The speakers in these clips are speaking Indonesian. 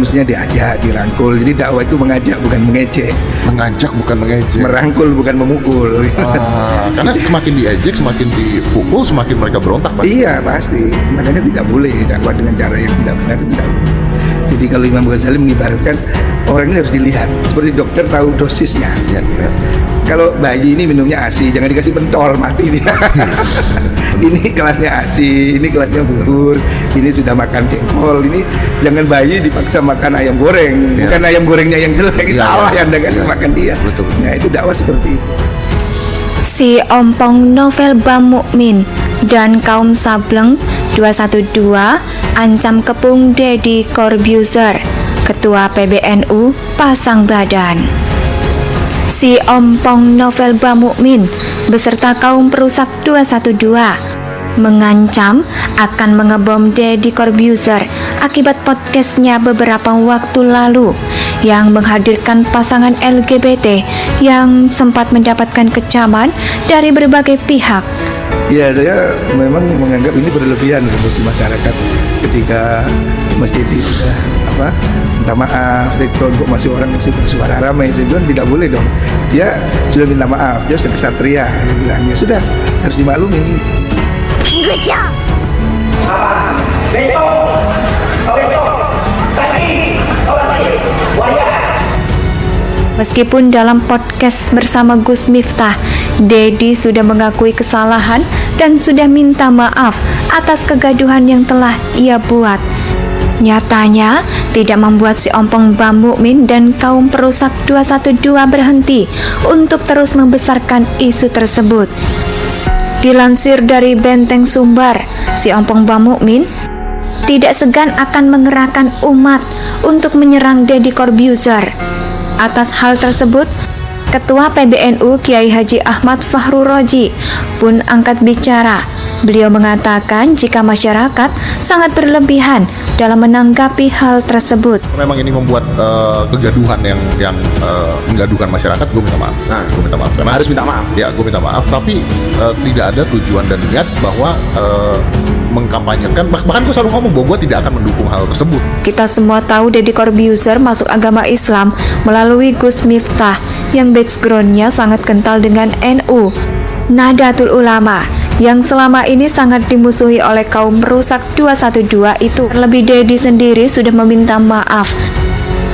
mestinya diajak, dirangkul. Jadi dakwah itu mengajak bukan mengejek. Mengajak bukan mengejek. Merangkul bukan memukul. Karena semakin diejek, semakin dipukul, semakin mereka berontak. Iya pasti. Makanya tidak boleh dakwah dengan cara yang tidak benar, tidak boleh. Jadi kalau Imam Ghazali mengibaratkan orang ini harus dilihat. Seperti dokter tahu dosisnya. Ya. Kalau bayi ini minumnya ASI, jangan dikasih pentol, mati dia. Ini kelasnya ASI, ini kelasnya bubur, ini sudah makan jengkol, ini jangan bayi dipaksa makan ayam goreng, bukan ayam gorengnya yang jelek, salah yang Anda kasih makan dia. Betul. Nah itu dakwah seperti itu. Si Ompong Novel Bamukmin dan kaum Sableng 212 ancam kepung Deddy Corbuzier, Ketua PBNU pasang badan. Si Ompong Novel Bamukmin beserta kaum perusak 212 mengancam akan mengebom Deddy Corbuzier akibat podcastnya beberapa waktu lalu yang menghadirkan pasangan LGBT yang sempat mendapatkan kecaman dari berbagai pihak. Ya saya memang menganggap ini berlebihan untuk masyarakat ketika masjid itu sudah minta maaf, kok masih orang masih bersuara ramai. Saya bilang tidak boleh dong. Dia sudah minta maaf, dia sudah kesatria. Dia bilang ya sudah harus dimaklumi. Meskipun dalam podcast bersama Gus Miftah, Deddy sudah mengakui kesalahan dan sudah minta maaf atas kegaduhan yang telah ia buat. Nyatanya, tidak membuat si Ompong Bamukmin dan kaum perusak 212 berhenti untuk terus membesarkan isu tersebut. Dilansir dari Benteng Sumbar, si Ompong Bamukmin tidak segan akan mengerahkan umat untuk menyerang Deddy Corbuzier. Atas hal tersebut, Ketua PBNU Kiai Haji Ahmad Fahru Roji pun angkat bicara. Beliau mengatakan jika masyarakat sangat berlebihan dalam menanggapi hal tersebut. Memang ini membuat kegaduhan yang menggaduhkan masyarakat. Gue minta maaf. Gue minta maaf. Karena harus minta maaf. Ya, gue minta maaf. Tapi tidak ada tujuan dan niat bahwa mengkampanyekan. Bahkan gue selalu ngomong bahwa gue tidak akan mendukung hal tersebut. Kita semua tahu Deddy Corbuzier masuk agama Islam melalui Gus Miftah yang backgroundnya sangat kental dengan NU, Nahdlatul Ulama, yang selama ini sangat dimusuhi oleh kaum perusak 212 itu. Terlebih Deddy sendiri sudah meminta maaf.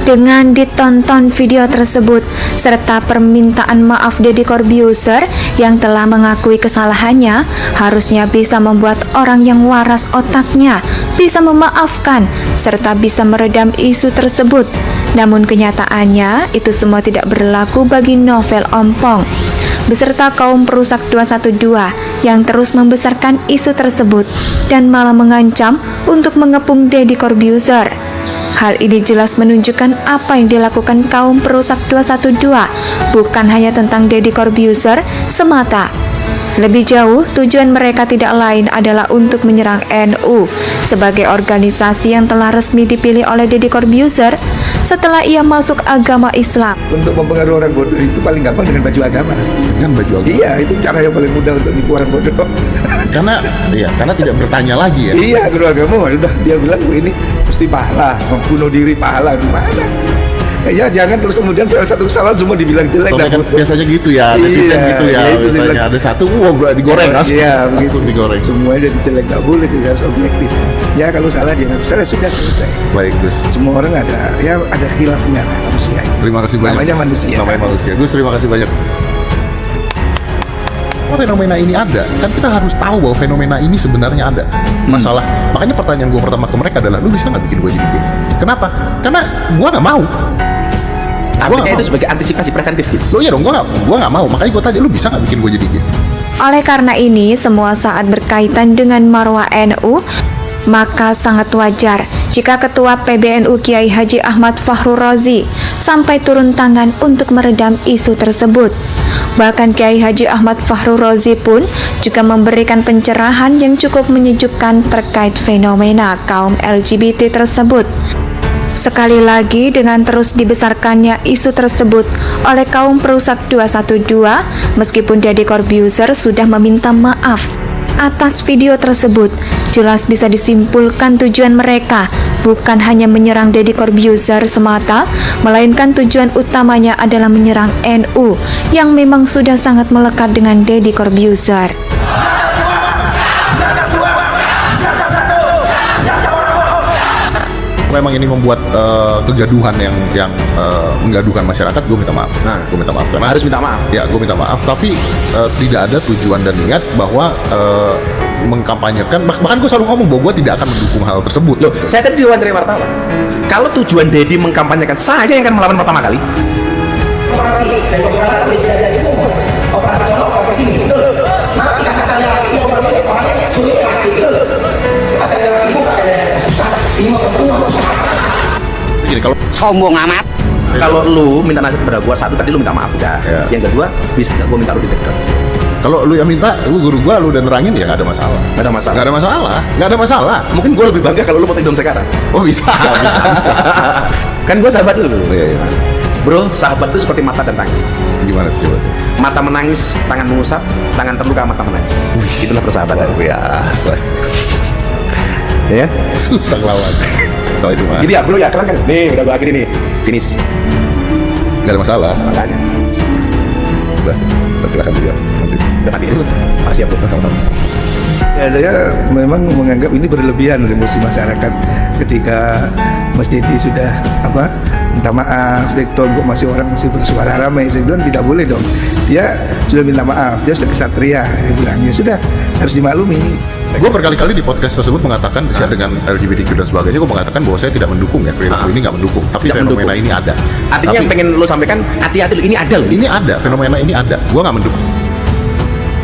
Dengan ditonton video tersebut serta permintaan maaf Deddy Corbuzier yang telah mengakui kesalahannya, harusnya bisa membuat orang yang waras otaknya bisa memaafkan serta bisa meredam isu tersebut. Namun kenyataannya itu semua tidak berlaku bagi Novel Ompong beserta kaum perusak 212 yang terus membesarkan isu tersebut dan malah mengancam untuk mengepung Deddy Corbuzier. Hal ini jelas menunjukkan apa yang dilakukan kaum perusak 212 bukan hanya tentang Deddy Corbuzier semata. Lebih jauh, tujuan mereka tidak lain adalah untuk menyerang NU sebagai organisasi yang telah resmi dipilih oleh Deddy Corbuzier setelah ia masuk agama Islam. Untuk mempengaruhi orang bodoh itu paling gampang dengan baju agama. Dengan baju agama? Iya, itu cara yang paling mudah untuk nipu orang bodoh. Karena tidak bertanya lagi ya. Iya, guru agama udah dia bilang ini mesti pahala, membunuh diri pahala di mana? Ya jangan terus kemudian salah satu kesalahan semua dibilang jelek. Kan biasanya gitu ya, netizen gitu ya. Misalnya ada satu, digoreng langsung. Iya, langsung digoreng. Semuanya jadi jelek, nggak boleh, jadi harus objektif. Ya kalau salah dia salah sudah selesai. Baik Gus. Semua orang ada khilafnya manusia. Terima kasih banyak. Namanya manusia. Namanya manusia. Gus, terima kasih banyak. Kalau fenomena ini ada, kan kita harus tahu bahwa fenomena ini sebenarnya ada. Masalah, makanya pertanyaan gue pertama ke mereka adalah, lu bisa nggak bikin gue jadi gay? Kenapa? Karena gue nggak mau. Artinya itu sebagai antisipasi preventif gitu. Lo iya dong, gue nggak mau. Makanya gue tanya, lu bisa nggak bikin gue jadi gay? Oleh karena ini, semua saat berkaitan dengan marwah NU, maka sangat wajar jika Ketua PBNU Kiai Haji Ahmad Fahru Rozi sampai turun tangan untuk meredam isu tersebut. Bahkan Kiai Haji Ahmad Fahru Rozi pun juga memberikan pencerahan yang cukup menyejukkan terkait fenomena kaum LGBT tersebut. Sekali lagi, dengan terus dibesarkannya isu tersebut oleh kaum perusak 212, meskipun Deddy Corbuzier sudah meminta maaf atas video tersebut, jelas bisa disimpulkan tujuan mereka bukan hanya menyerang Deddy Corbuzier semata, melainkan tujuan utamanya adalah menyerang NU yang memang sudah sangat melekat dengan Deddy Corbuzier. Memang ini membuat kegaduhan yang menggaduhkan masyarakat, gue minta maaf. Gue minta maaf karena Harus minta maaf. Ya, gue minta maaf. Tapi tidak ada tujuan dan niat bahwa mengkampanyekan. Bahkan gue selalu ngomong bahwa gue tidak akan mendukung hal tersebut. Loh, saya tadi diwawancarai wartawan. Kalau tujuan Deddy mengkampanyekan, saya yang akan melawan pertama kali. Gini, kalau Sombong amat. Kalau lu minta nasihat kepada gua, satu tadi lu minta maaf udah. Ya. Yang kedua, bisa nggak gua minta lu di take down? kalau lu yang minta, lu guru gua, lu udah nerangin, ya nggak ada masalah. Nggak ada masalah. Nggak ada masalah. Nggak ada masalah. Mungkin gua lebih bangga kalau lu mau take down sekarang. Oh bisa, bisa. Kan gua sahabat lu. Iya, iya. Bro, sahabat itu seperti mata dan tangan. Gimana sih coba sih? Mata menangis, tangan mengusap, tangan terluka, mata menangis. Itulah persahabatan. Luar biasa. Ya. Susah lawan. Soal itu mah. Jadi ya, bro ya, keren kan? Nih, udah gua akhiri nih. Finish. Nggak ada masalah. Makanya. Udah, silakan juga. Nanti. Udah mati dulu. Makasih ya, bro. Sama-sama. Ya saya memang menganggap ini berlebihan emosi masyarakat ketika Mas Deddy sudah minta maaf, TikTok kok masih orang masih bersuara ramai. Saya bilang tidak boleh dong. Dia sudah minta maaf, dia sudah kesatria. Dia bilang ya sudah harus dimaklumi. Gue berkali-kali di podcast tersebut mengatakan saya dengan LGBTQ dan sebagainya, gue mengatakan bahwa saya tidak mendukung ya perilaku ini, nggak mendukung. Tapi Tidak fenomena mendukung. ini ada. Artinya Tapi yang pengen lu sampaikan, hati-hati lu, ini ada loh. ini ada, fenomena ini ada. Gue nggak mendukung.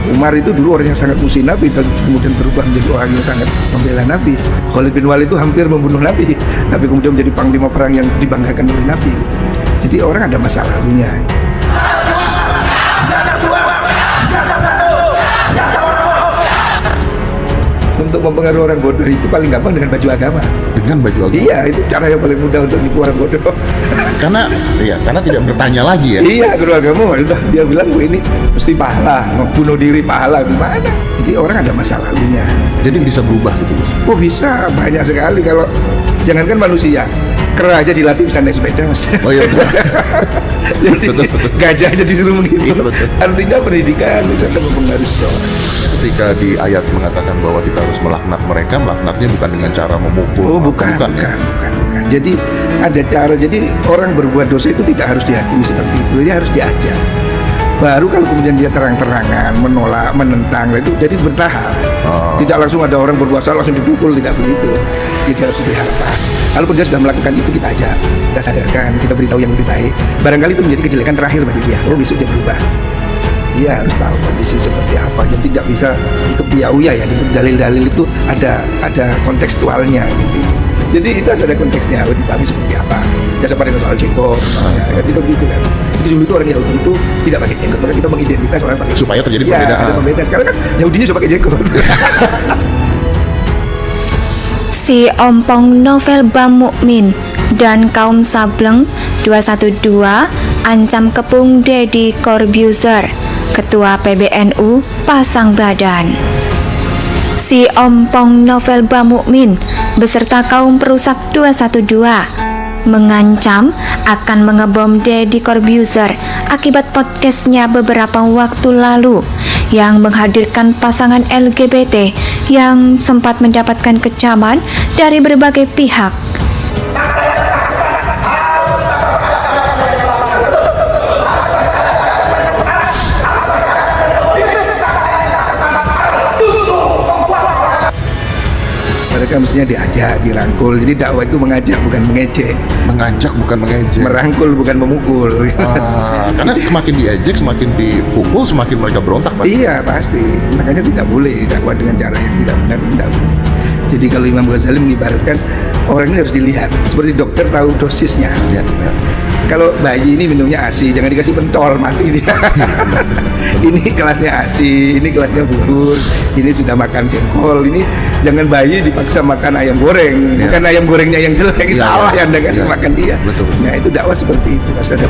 Umar itu dulu orang yang sangat musuh Nabi, dan kemudian berubah menjadi orang yang sangat membela Nabi. Khalid bin Walid itu hampir membunuh Nabi, tapi kemudian menjadi panglima perang yang dibanggakan oleh Nabi. Jadi orang ada masa lalunya. Untuk mempengaruhi orang bodoh itu paling gampang dengan baju agama. Dengan baju agama. Iya, itu cara yang paling mudah untuk nipu orang bodoh. Karena tidak bertanya lagi ya. Iya, guru agama udah dia bilang gue ini mesti pahala, bunuh diri pahala gimana? Jadi orang ada masa lalunya. Jadi bisa berubah gitu, Bos. Oh bisa, banyak sekali. Kalau jangankan manusia, kera aja dilatih bisa naik sepeda, Mas. Oh iya. Jadi Betul. gajah aja disuruh begitu. Iya, betul. Artinya pendidikan itu akan mempengaruhi seseorang. Ketika di ayat mengatakan bahwa kita harus melaknat mereka, melaknatnya bukan dengan cara memukul. Oh bukan. ya. Jadi ada cara. Jadi orang berbuat dosa itu tidak harus dihakimi seperti itu. Dia harus diajar. Baru kalau kemudian dia terang-terangan menolak, menentang, itu jadi bertahap. Oh. Tidak langsung ada orang berbuat salah langsung dipukul, tidak begitu. Jadi harus dipelihara. Kalaupun dia sudah melakukan itu, kita ajak, kita sadarkan, kita beritahu yang lebih baik. Barangkali itu menjadi kejelekan terakhir bagi dia. Oh besok dia berubah. Dia harus tahu kondisi seperti apa. Dia tidak bisa dikepiauya ya. Di dalil-dalil itu ada kontekstualnya gitu. Jadi itu harus ada konteksnya, harus dipahami seperti apa. Ya seperti soal jenggot, ya itu begitu kan. Jadi dulu itu orang Yahudi itu tidak pakai jenggot, maka kita mengidentitas orang pakai Supaya terjadi ya, perbedaan. ada pembedaan. Sekarang kan Yahudinya sudah pakai jenggot. Si Ompong Novel Bamukmin dan kaum Sableng 212 ancam kepung Deddy Corbuzier, Ketua PBNU pasang badan. Si Ompong Novel Bamukmin beserta kaum perusak 212 mengancam akan mengebom Deddy Corbuzier akibat podcastnya beberapa waktu lalu yang menghadirkan pasangan LGBT yang sempat mendapatkan kecaman dari berbagai pihak. Mereka mestinya diajak, dirangkul. Jadi dakwah itu mengajak bukan mengejek, Mengajak bukan mengejek. merangkul bukan memukul. Karena semakin diejek, semakin dipukul, semakin mereka berontak. Pak. Iya pasti. Makanya tidak boleh dakwah dengan cara yang tidak benar, tidak boleh. Jadi kalau Imam Ghazali mengibaratkan orang ini harus dilihat seperti dokter tahu dosisnya. Ya, ya. Kalau bayi ini minumnya ASI, jangan dikasih pentol, mati dia. Ini kelasnya ASI, ini kelasnya bubur, ini sudah makan jengkol, ini jangan bayi dipaksa makan ayam goreng, Ya. bukan ayam gorengnya yang jelek, Ya, salah ya. yang Anda kasih Ya. makan dia. Betul. Nah itu dakwah seperti itu, harus ada